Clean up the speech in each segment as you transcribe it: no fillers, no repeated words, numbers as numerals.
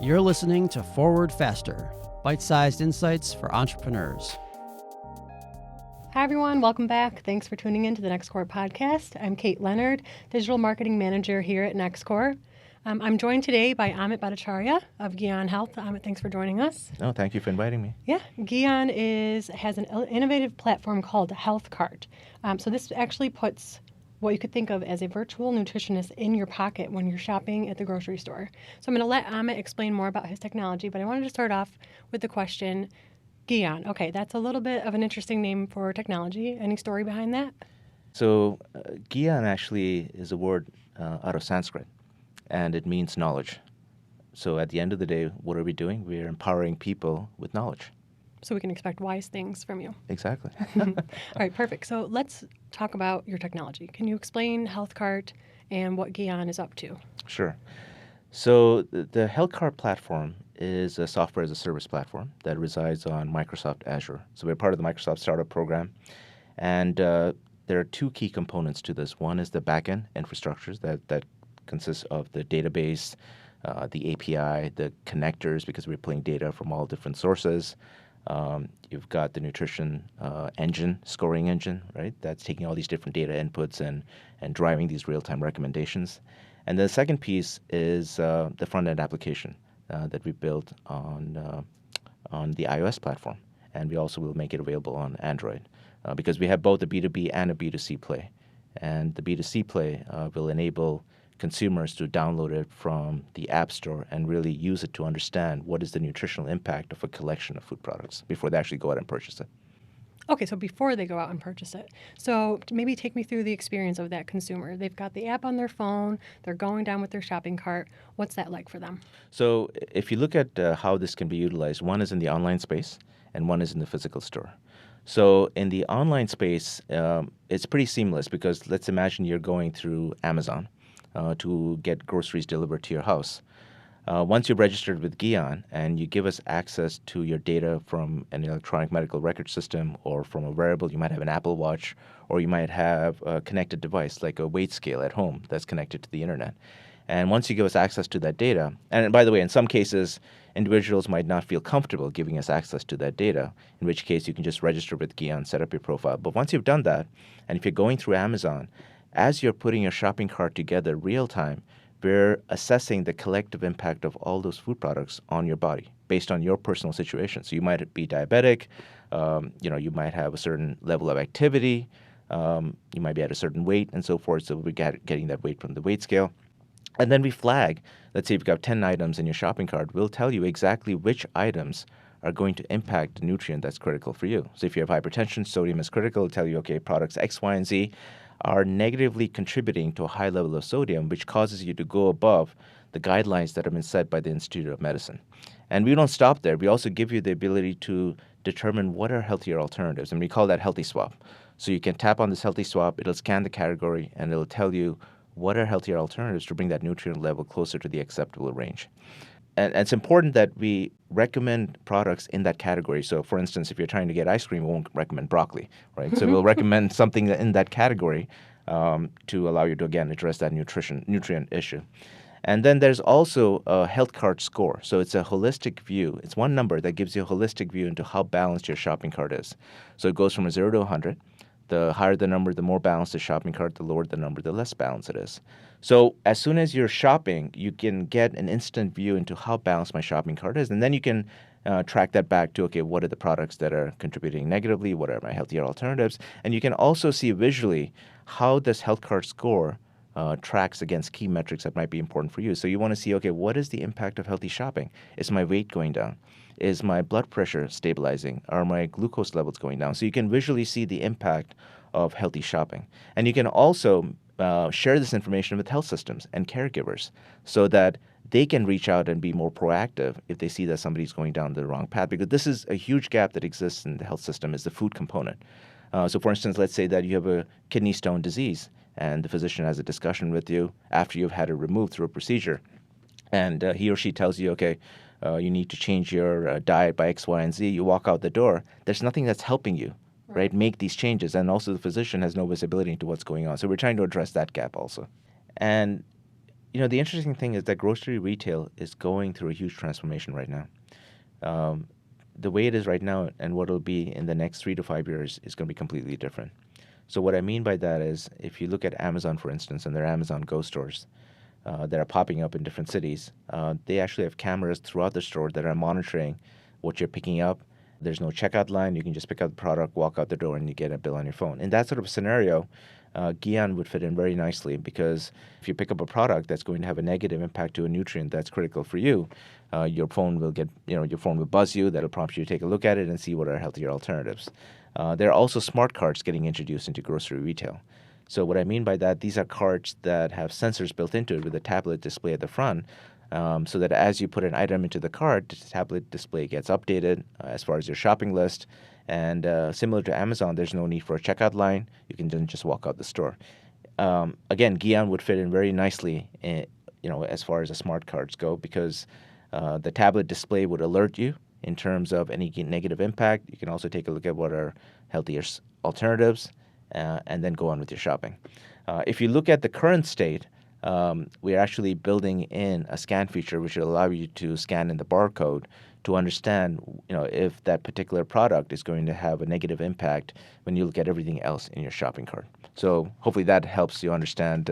You're listening to Forward Faster, bite-sized insights for entrepreneurs. Hi, everyone. Welcome back. Thanks for tuning in to the NextCore podcast. I'm Kate Leonard, Digital Marketing Manager here at NextCore. I'm joined today by Ameet Bhattacharya of Gian Health. Ameet, thanks for joining us. Oh, thank you for inviting me. Yeah, Gian has an innovative platform called HealthCart. So this actually puts what you could think of as a virtual nutritionist in your pocket when you're shopping at the grocery store. So I'm going to let Ameet explain more about his technology, but I wanted to start off with the question, Gian. Okay, that's a little bit of an interesting name for technology. Any story behind that? So, Gian actually is a word out of Sanskrit, and it means knowledge. So at the end of the day, what are we doing? We're empowering people with knowledge. So we can expect wise things from you. Exactly. All right, perfect. So let's talk about your technology. Can you explain HealthCart and what Gian is up to? Sure. So the HealthCart platform is a software as a service platform that resides on Microsoft Azure. So we're part of the Microsoft Startup Program. And there are two key components to this. One is the backend infrastructures that consists of the database, the API, the connectors, because we're pulling data from all different sources. You've got the nutrition engine, scoring engine, right? That's taking all these different data inputs and driving these real-time recommendations. And the second piece is the front-end application that we built on the iOS platform. And we also will make it available on Android because we have both a B2B and a B2C play. And the B2C play will enable consumers to download it from the App Store and really use it to understand what is the nutritional impact of a collection of food products before they actually go out and purchase it. Okay, so before they go out and purchase it. So maybe take me through the experience of that consumer. They've got the app on their phone. They're going down with their shopping cart. What's that like for them? So if you look at how this can be utilized, one is in the online space and one is in the physical store. So in the online space, it's pretty seamless because let's imagine you're going through Amazon to get groceries delivered to your house. Once you're registered with Gian and you give us access to your data from an electronic medical record system or from a wearable, you might have an Apple Watch, or you might have a connected device like a weight scale at home that's connected to the internet. And once you give us access to that data, and by the way, in some cases, individuals might not feel comfortable giving us access to that data, in which case you can just register with Gian, set up your profile. But once you've done that, and if you're going through Amazon, as you're putting your shopping cart together real time, we're assessing the collective impact of all those food products on your body based on your personal situation. So you might be diabetic, you might have a certain level of activity, you might be at a certain weight and so forth. So we're getting that weight from the weight scale. And then we flag, let's say you've got 10 items in your shopping cart, we'll tell you exactly which items are going to impact the nutrient that's critical for you. So if you have hypertension, sodium is critical. It'll tell you, okay, products X, Y, and Z are negatively contributing to a high level of sodium, which causes you to go above the guidelines that have been set by the Institute of Medicine. And we don't stop there. We also give you the ability to determine what are healthier alternatives, and we call that Healthy Swap. So you can tap on this Healthy Swap, it'll scan the category, and it'll tell you what are healthier alternatives to bring that nutrient level closer to the acceptable range. And it's important that we recommend products in that category. So, for instance, if you're trying to get ice cream, we won't recommend broccoli, right? So we'll recommend something in that category to allow you to, again, address that nutrient issue. And then there's also a HealthCart score. So it's a holistic view. It's one number that gives you a holistic view into how balanced your shopping cart is. So it goes from a 0 to 100. The higher the number, the more balanced the shopping cart. The lower the number, the less balanced it is. So as soon as you're shopping, you can get an instant view into how balanced my shopping cart is. And then you can track that back to, okay, what are the products that are contributing negatively? What are my healthier alternatives? And you can also see visually how this HealthCart score tracks against key metrics that might be important for you. So you want to see, okay, what is the impact of healthy shopping? Is my weight going down? Is my blood pressure stabilizing? Are my glucose levels going down? So you can visually see the impact of healthy shopping. And you can also share this information with health systems and caregivers so that they can reach out and be more proactive if they see that somebody's going down the wrong path. Because this is a huge gap that exists in the health system is the food component. So for instance, let's say that you have a kidney stone disease and the physician has a discussion with you after you've had it removed through a procedure. And he or she tells you, okay, you need to change your diet by X, Y, and Z. You walk out the door. There's nothing that's helping you, right? Make these changes. And also the physician has no visibility into what's going on. So we're trying to address that gap also. And The interesting thing is that grocery retail is going through a huge transformation right now. Um, the way it is right now and what it'll be in the next 3 to 5 years is going to be completely different. So what I mean by that is, if you look at Amazon, for instance, and their Amazon Go stores that are popping up in different cities, they actually have cameras throughout the store that are monitoring what you're picking up. There's no checkout line. You can just pick up the product, walk out the door, and you get a bill on your phone. In that sort of scenario, Gian would fit in very nicely, because if you pick up a product that's going to have a negative impact to a nutrient that's critical for you, your phone will buzz you. That'll prompt you to take a look at it and see what are healthier alternatives. There are also smart carts getting introduced into grocery retail. So what I mean by that, these are carts that have sensors built into it with a tablet display at the front, so that as you put an item into the cart, the tablet display gets updated as far as your shopping list. And similar to Amazon, there's no need for a checkout line. You can then just walk out the store. Again, Gian would fit in very nicely, as far as the smart cards go, because the tablet display would alert you in terms of any negative impact. You can also take a look at what are healthier alternatives, and then go on with your shopping. If you look at the current state, we are actually building in a scan feature which will allow you to scan in the barcode to understand, if that particular product is going to have a negative impact when you look at everything else in your shopping cart. So hopefully that helps you understand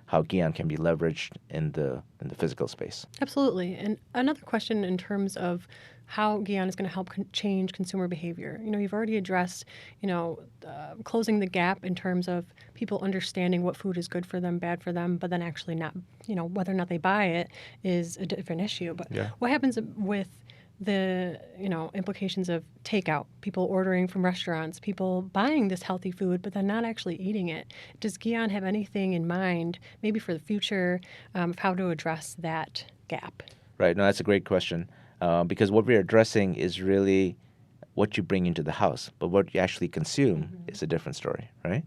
how Gian can be leveraged in the physical space. Absolutely. And another question in terms of how Gian is going to help change consumer behavior. You've already addressed, closing the gap in terms of people understanding what food is good for them, bad for them, but then actually not, whether or not they buy it is a different issue. But Yeah. what happens with the implications of takeout, people ordering from restaurants, people buying this healthy food but then not actually eating it? Does Gian have anything in mind, maybe for the future, of how to address that gap? Right. No, that's a great question, because what we're addressing is really what you bring into the house, but what you actually consume is a different story, right?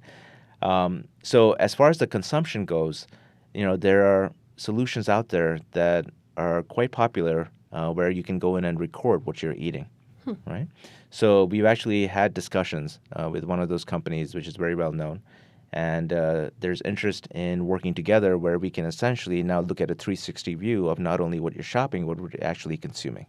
So as far as the consumption goes, there are solutions out there that are quite popular, where you can go in and record what you're eating, right? So we've actually had discussions with one of those companies, which is very well known, and there's interest in working together where we can essentially now look at a 360 view of not only what you're shopping, but what you're actually consuming.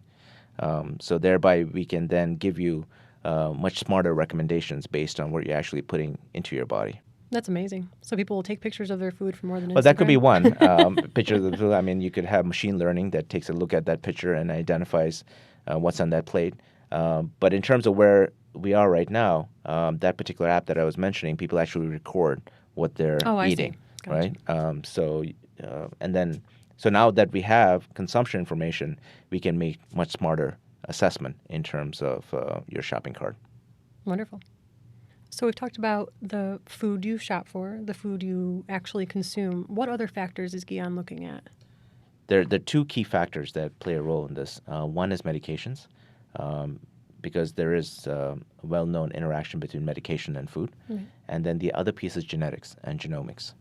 So thereby we can then give you much smarter recommendations based on what you're actually putting into your body. That's amazing. So people will take pictures of their food for more than Instagram? Well, that could be one picture of the food. I mean, you could have machine learning that takes a look at that picture and identifies what's on that plate. But in terms of where we are right now, that particular app that I was mentioning, people actually record what they're eating, see. Gotcha. right? So now that we have consumption information, we can make much smarter assessment in terms of your shopping cart. Wonderful. So we've talked about the food you shop for, the food you actually consume. What other factors is Gian looking at? There are two key factors that play a role in this. One is medications, because there is a well-known interaction between medication and food. Right. And then the other piece is genetics and genomics.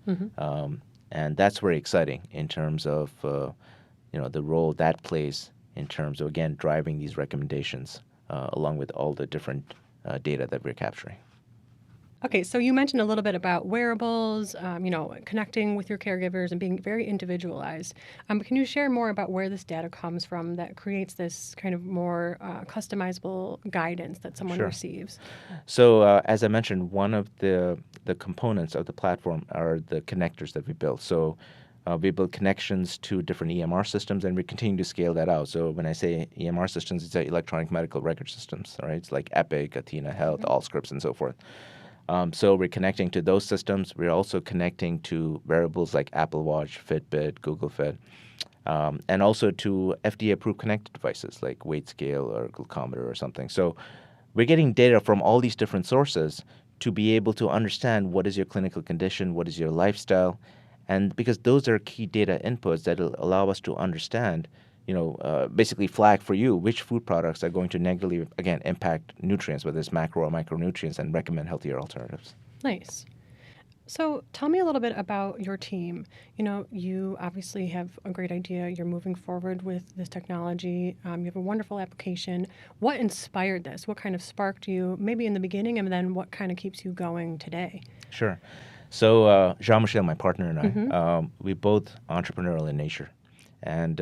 And that's very exciting in terms of the role that plays in terms of, again, driving these recommendations along with all the different data that we're capturing. Okay, so you mentioned a little bit about wearables, connecting with your caregivers and being very individualized. But can you share more about where this data comes from that creates this kind of more customizable guidance that someone Sure. receives? So as I mentioned, one of the components of the platform are the connectors that we built. So we build connections to different EMR systems, and we continue to scale that out. So when I say EMR systems, it's electronic medical record systems, right? It's like Epic, Athena Health, Allscripts, and so forth. So we're connecting to those systems. We're also connecting to wearables like Apple Watch, Fitbit, Google Fit, and also to FDA-approved connected devices like weight scale or glucometer or something. So we're getting data from all these different sources to be able to understand what is your clinical condition, what is your lifestyle, and because those are key data inputs that will allow us to understand, basically flag for you which food products are going to negatively, again, impact nutrients, whether it's macro or micronutrients, and recommend healthier alternatives. Nice. So tell me a little bit about your team. You obviously have a great idea. You're moving forward with this technology. You have a wonderful application. What inspired this? What kind of sparked you, maybe in the beginning, and then what kind of keeps you going today? Sure. So Jean-Michel, my partner, and I, we both entrepreneurial in nature. And,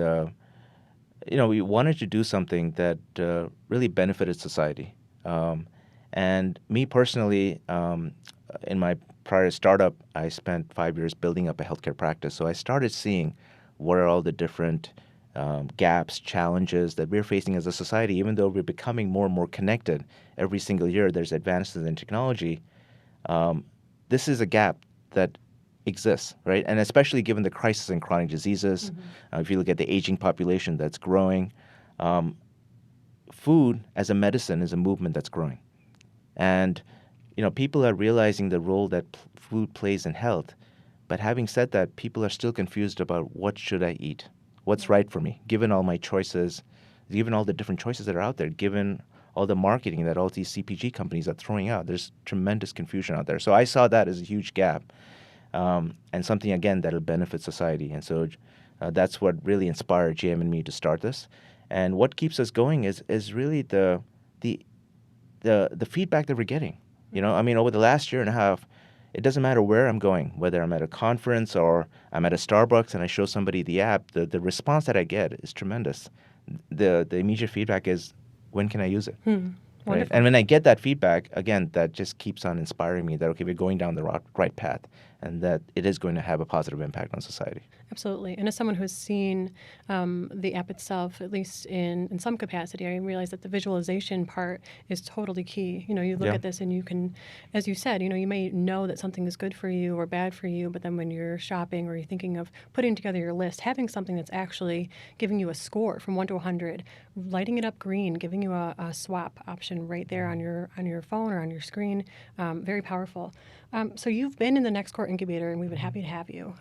we wanted to do something that really benefited society. And me personally, in my prior startup, I spent 5 years building up a healthcare practice. So I started seeing what are all the different gaps, challenges that we're facing as a society. Even though we're becoming more and more connected every single year, there's advances in technology. This is a gap that exists, right? And especially given the crisis in chronic diseases, if you look at the aging population that's growing, food as a medicine is a movement that's growing. And, people are realizing the role that food plays in health. But having said that, people are still confused about what should I eat? What's right for me, given all my choices, given all the different choices that are out there, given all the marketing that all these CPG companies are throwing out. There's tremendous confusion out there. So I saw that as a huge gap, and something, again, that will benefit society. And so that's what really inspired JM and me to start this. And what keeps us going is really the feedback that we're getting. Over the last year and a half, it doesn't matter where I'm going, whether I'm at a conference or I'm at a Starbucks and I show somebody the app, the response that I get is tremendous. The immediate feedback is, when can I use it? Right? And when I get that feedback, again, that just keeps on inspiring me that, okay, we're going down the right path and that it is going to have a positive impact on society. Absolutely. And as someone who's seen the app itself, at least in some capacity, I realize that the visualization part is totally key. You look at this and you can, as you said, you may know that something is good for you or bad for you, but then when you're shopping or you're thinking of putting together your list, having something that's actually giving you a score from 1 to 100, lighting it up green, giving you a swap option right there on your phone or on your screen, very powerful. So you've been in the NextCore incubator, and we've been happy to have you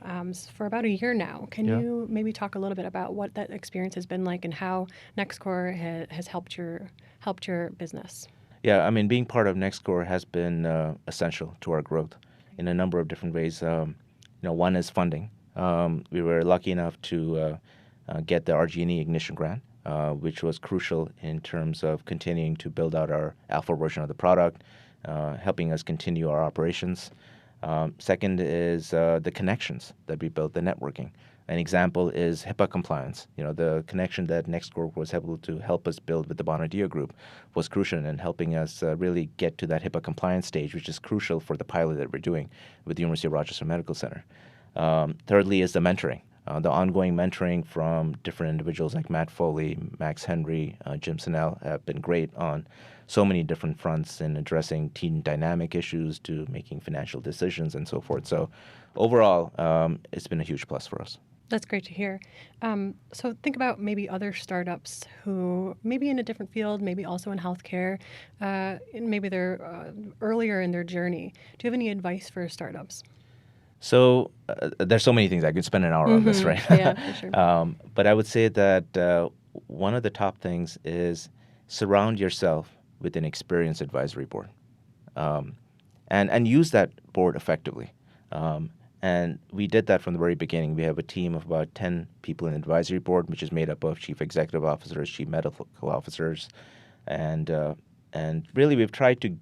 for about a year now. Can you maybe talk a little bit about what that experience has been like and how NextCore has helped your business? Yeah, being part of NextCore has been essential to our growth in a number of different ways. One is funding. We were lucky enough to get the RG&E Ignition Grant, which was crucial in terms of continuing to build out our alpha version of the product, helping us continue our operations. Second is the connections that we built, the networking. An example is HIPAA compliance. The connection that NextCore was able to help us build with the Bonadio Group was crucial in helping us really get to that HIPAA compliance stage, which is crucial for the pilot that we're doing with the University of Rochester Medical Center. Thirdly is the mentoring. The ongoing mentoring from different individuals like Matt Foley, Max Henry, Jim Sinnell have been great on so many different fronts in addressing team dynamic issues to making financial decisions and so forth. So overall, it's been a huge plus for us. That's great to hear. So think about maybe other startups who maybe in a different field, maybe also in healthcare, and maybe they're earlier in their journey. Do you have any advice for startups? So there's so many things. I could spend an hour on this, right? Yeah, for sure. But I would say that one of the top things is surround yourself with an experienced advisory board, and use that board effectively. And we did that from the very beginning. We have a team of about 10 people in the advisory board, which is made up of chief executive officers, chief medical officers, and really we've tried to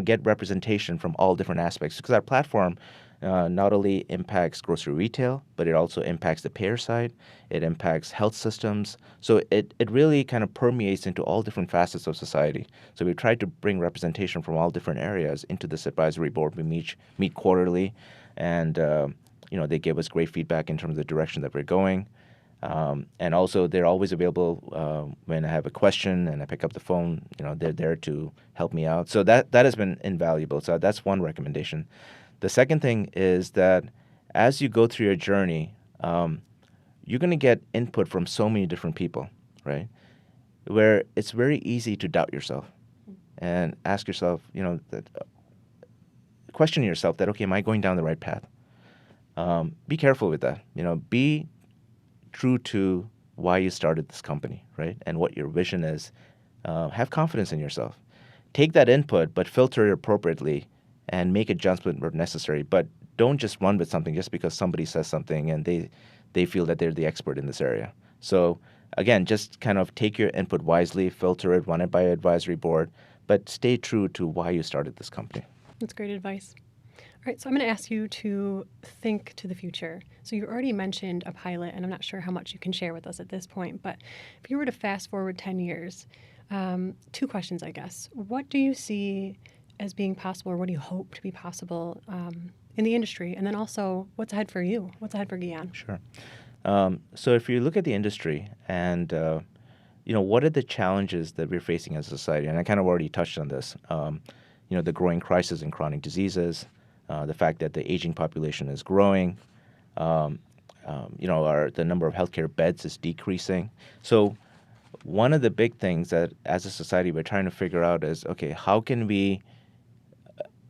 get representation from all different aspects, because our platform not only impacts grocery retail, but it also impacts the payer side. It impacts health systems. So it really kind of permeates into all different facets of society. So we've tried to bring representation from all different areas into this advisory board. We meet quarterly, and they give us great feedback in terms of the direction that we're going. And also, they're always available when I have a question and I pick up the phone. They're there to help me out. So that has been invaluable. So that's one recommendation. The second thing is that as you go through your journey, you're going to get input from so many different people, right? Where it's very easy to doubt yourself and ask yourself, question yourself that, okay, am I going down the right path? Be careful with that. Be true to why you started this company, right? And what your vision is. Have confidence in yourself. Take that input, but filter it appropriately and make adjustments where necessary. But don't just run with something just because somebody says something and they feel that they're the expert in this area. So again, just kind of take your input wisely, filter it, run it by an advisory board, but stay true to why you started this company. That's great advice. right, so I'm going to ask you to think to the future. So you already mentioned a pilot, and I'm not sure how much you can share with us at this point, but if you were to fast forward 10 years, two questions, I guess. What do you see as being possible, or what do you hope to be possible in the industry? And then also, what's ahead for you? What's ahead for Gian? Sure. So if you look at the industry and what are the challenges that we're facing as a society? And I kind of already touched on this. The growing crisis in chronic diseases, the fact that the aging population is growing, the number of healthcare beds is decreasing. So one of the big things that as a society we're trying to figure out is, okay, how can we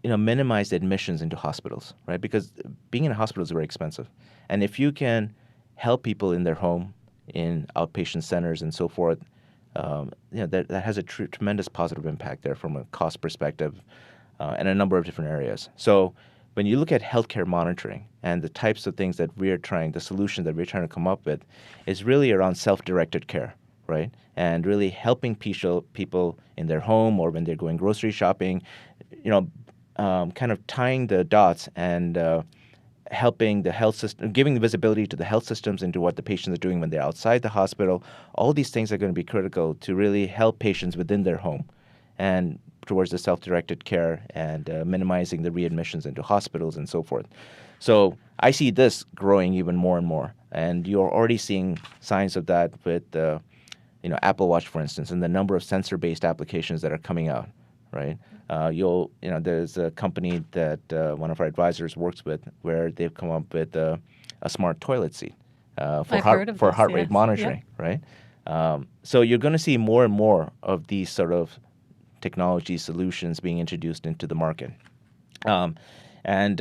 minimize the admissions into hospitals, right? Because being in a hospital is very expensive. And if you can help people in their home, in outpatient centers and so forth, that has a tremendous positive impact there from a cost perspective and a number of different areas. So when you look at healthcare monitoring and the types of things that the solution that we're trying to come up with is really around self-directed care, right? And really helping people in their home or when they're going grocery shopping, kind of tying the dots and helping the health system, giving the visibility to the health systems into what the patients are doing when they're outside the hospital. All these things are going to be critical to really help patients within their home and towards the self-directed care and minimizing the readmissions into hospitals and so forth. So I see this growing even more and more. And you're already seeing signs of that with Apple Watch, for instance, and the number of sensor-based applications that are coming out, right? There's a company that one of our advisors works with where they've come up with a smart toilet seat for heart rate monitoring, right? So you're going to see more and more of these sort of technology solutions being introduced into the market. And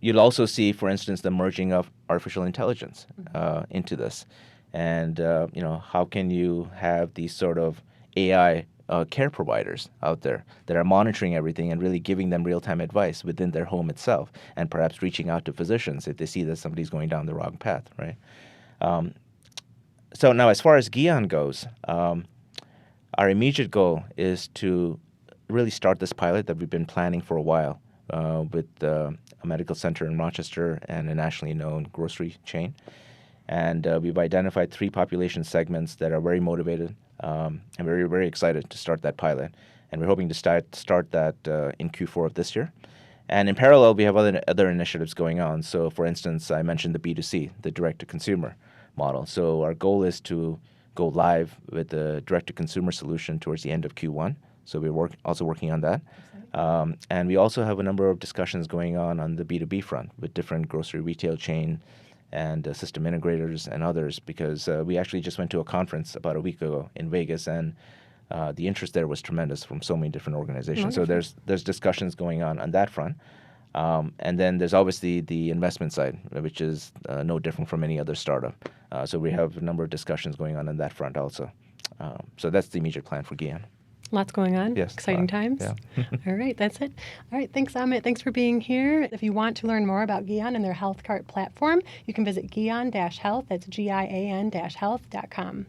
you'll also see, for instance, the merging of artificial intelligence into this. And, how can you have these sort of AI care providers out there that are monitoring everything and really giving them real-time advice within their home itself and perhaps reaching out to physicians if they see that somebody's going down the wrong path, right? So now as far as Gian goes, our immediate goal is to really start this pilot that we've been planning for a while with a medical center in Rochester and a nationally known grocery chain. And we've identified 3 population segments that are very motivated and very, very excited to start that pilot. And we're hoping to start that in Q4 of this year. And in parallel, we have other initiatives going on. So, for instance, I mentioned the B2C, the direct-to-consumer model. So our goal is to go live with the direct-to-consumer solution towards the end of Q1. So we're also working on that. And we also have a number of discussions going on the B2B front with different grocery retail chain and system integrators and others, because we actually just went to a conference about a week ago in Vegas, and the interest there was tremendous from so many different organizations. Wonderful. So there's discussions going on that front. And then there's obviously the investment side, which is no different from any other startup. So we have a number of discussions going on that front also. So that's the immediate plan for Gian. Lots going on. Yes. Exciting times. Yeah. All right, that's it. All right, thanks, Amit. Thanks for being here. If you want to learn more about Gian and their HealthCart platform, you can visit Gian-Health. That's Gian-Health.com.